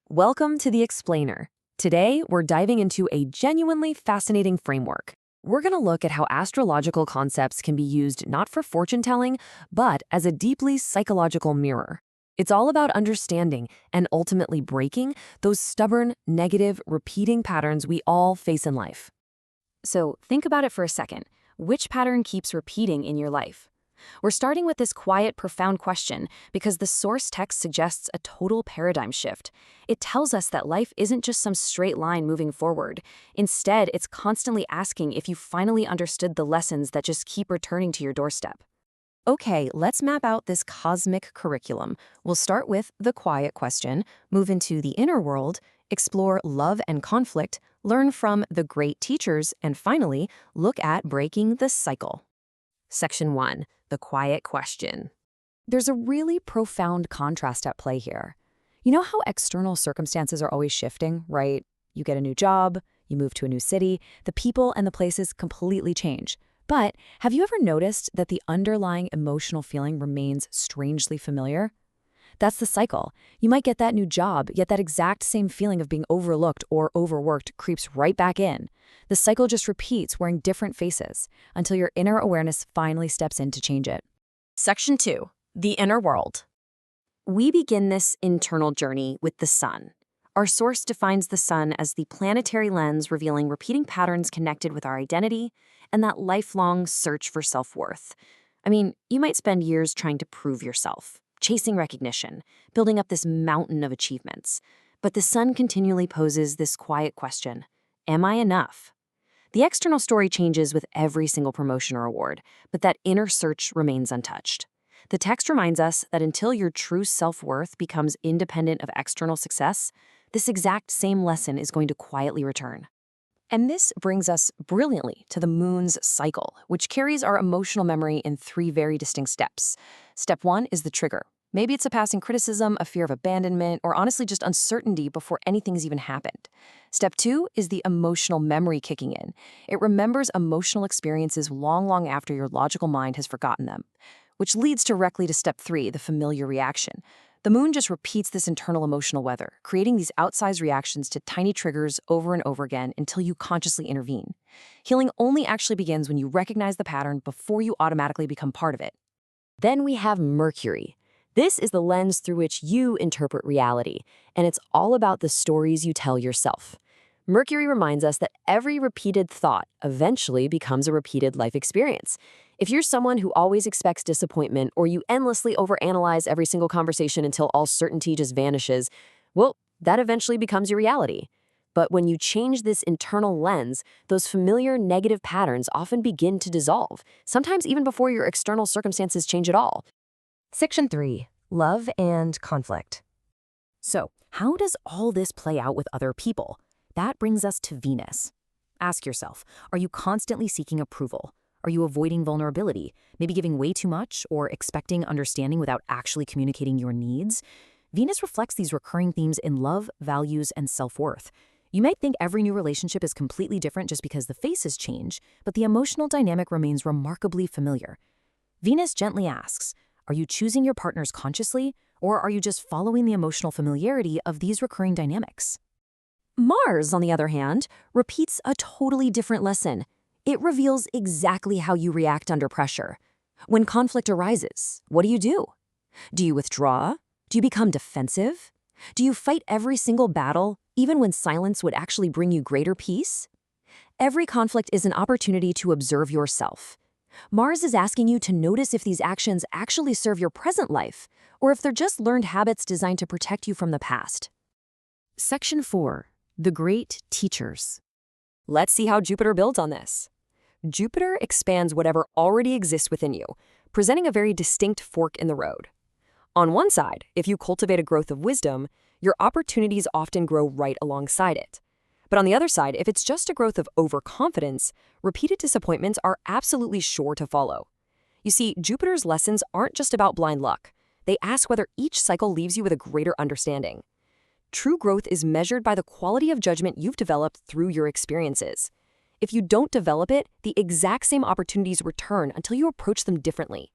Welcome to The Explainer. Today, we're diving into a genuinely fascinating framework. We're going to look at how astrological concepts can be used not for fortune-telling, but as a deeply psychological mirror. It's all about understanding and ultimately breaking those stubborn, negative, repeating patterns we all face in life. So think about it for a second. Which pattern keeps repeating in your life? We're starting with this quiet, profound question because the source text suggests a total paradigm shift. It tells us that life isn't just some straight line moving forward. Instead, it's constantly asking if you finally understood the lessons that just keep returning to your doorstep. Okay, let's map out this cosmic curriculum. We'll start with the quiet question, move into the inner world, explore love and conflict, learn from the great teachers, and finally, look at breaking the cycle. Section 1. The quiet question. There's a really profound contrast at play here. You know how external circumstances are always shifting, right? You get a new job, you move to a new city, the people and the places completely change. But have you ever noticed that the underlying emotional feeling remains strangely familiar? That's the cycle. You might get that new job, yet that exact same feeling of being overlooked or overworked creeps right back in. The cycle just repeats wearing different faces until your inner awareness finally steps in to change it. Section 2. The inner world. We begin this internal journey with the sun. Our source defines the sun as the planetary lens revealing repeating patterns connected with our identity and that lifelong search for self-worth. I mean, you might spend years trying to prove yourself, chasing recognition, building up this mountain of achievements. But the sun continually poses this quiet question: am I enough? The external story changes with every single promotion or award, but that inner search remains untouched. The text reminds us that until your true self-worth becomes independent of external success, this exact same lesson is going to quietly return. And this brings us brilliantly to the moon's cycle, which carries our emotional memory in 3 very distinct steps. Step 1 is the trigger. Maybe it's a passing criticism, a fear of abandonment, or honestly just uncertainty before anything's even happened. Step 2 is the emotional memory kicking in. It remembers emotional experiences long after your logical mind has forgotten them, which leads directly to step 3, the familiar reaction. The moon just repeats this internal emotional weather, creating these outsized reactions to tiny triggers over and over again until you consciously intervene. Healing only actually begins when you recognize the pattern before you automatically become part of it. Then we have Mercury. This is the lens through which you interpret reality, and it's all about the stories you tell yourself. Mercury reminds us that every repeated thought eventually becomes a repeated life experience. If you're someone who always expects disappointment or you endlessly overanalyze every single conversation until all certainty just vanishes, well, that eventually becomes your reality. But when you change this internal lens, those familiar negative patterns often begin to dissolve, sometimes even before your external circumstances change at all. Section 3. Love and conflict. So, how does all this play out with other people? That brings us to Venus. Ask yourself, are you constantly seeking approval? Are you avoiding vulnerability, maybe giving way too much or expecting understanding without actually communicating your needs? Venus reflects these recurring themes in love, values, and self-worth. You might think every new relationship is completely different just because the faces change, but the emotional dynamic remains remarkably familiar. Venus gently asks, are you choosing your partners consciously, or are you just following the emotional familiarity of these recurring dynamics? Mars, on the other hand, repeats a totally different lesson. It reveals exactly how you react under pressure. When conflict arises, what do? Do you withdraw? Do you become defensive? Do you fight every single battle, even when silence would actually bring you greater peace? Every conflict is an opportunity to observe yourself. Mars is asking you to notice if these actions actually serve your present life, or if they're just learned habits designed to protect you from the past. Section 4. The Great Teachers. Let's see how Jupiter builds on this. Jupiter expands whatever already exists within you, presenting a very distinct fork in the road. On one side, if you cultivate a growth of wisdom, your opportunities often grow right alongside it. But on the other side, if it's just a growth of overconfidence, repeated disappointments are absolutely sure to follow. You see, Jupiter's lessons aren't just about blind luck. They ask whether each cycle leaves you with a greater understanding. True growth is measured by the quality of judgment you've developed through your experiences. If you don't develop it, the exact same opportunities return until you approach them differently.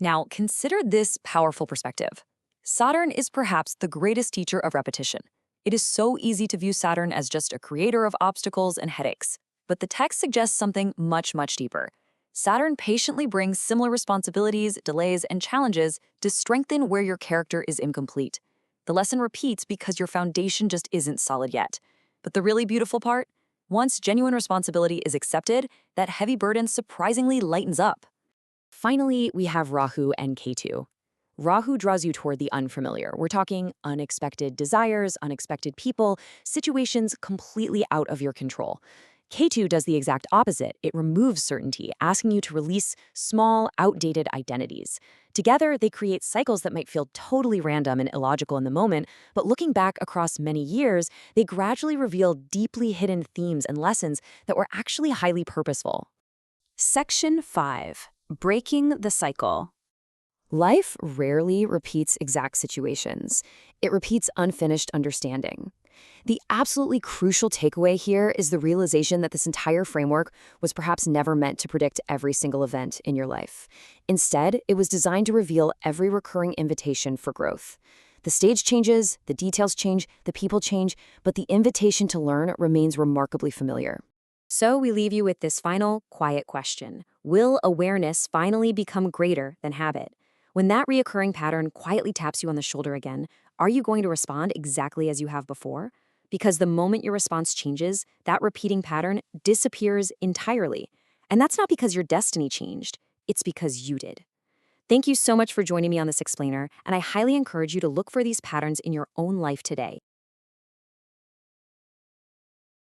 Now, consider this powerful perspective. Saturn is perhaps the greatest teacher of repetition. It is so easy to view Saturn as just a creator of obstacles and headaches, but the text suggests something much, much deeper. Saturn patiently brings similar responsibilities, delays, and challenges to strengthen where your character is incomplete. The lesson repeats because your foundation just isn't solid yet. But the really beautiful part? Once genuine responsibility is accepted, that heavy burden surprisingly lightens up. Finally, we have Rahu and Ketu. Rahu draws you toward the unfamiliar. We're talking unexpected desires, unexpected people, situations completely out of your control. Ketu does the exact opposite. It removes certainty, asking you to release small, outdated identities. Together, they create cycles that might feel totally random and illogical in the moment, but looking back across many years, they gradually reveal deeply hidden themes and lessons that were actually highly purposeful. Section 5. Breaking the Cycle. Life rarely repeats exact situations. It repeats unfinished understanding. The absolutely crucial takeaway here is the realization that this entire framework was perhaps never meant to predict every single event in your life. Instead, it was designed to reveal every recurring invitation for growth. The stage changes, the details change, the people change, but the invitation to learn remains remarkably familiar. So we leave you with this final, quiet question. Will awareness finally become greater than habit? When that reoccurring pattern quietly taps you on the shoulder again, are you going to respond exactly as you have before? Because the moment your response changes, that repeating pattern disappears entirely. And that's not because your destiny changed, it's because you did. Thank you so much for joining me on this explainer, and I highly encourage you to look for these patterns in your own life today.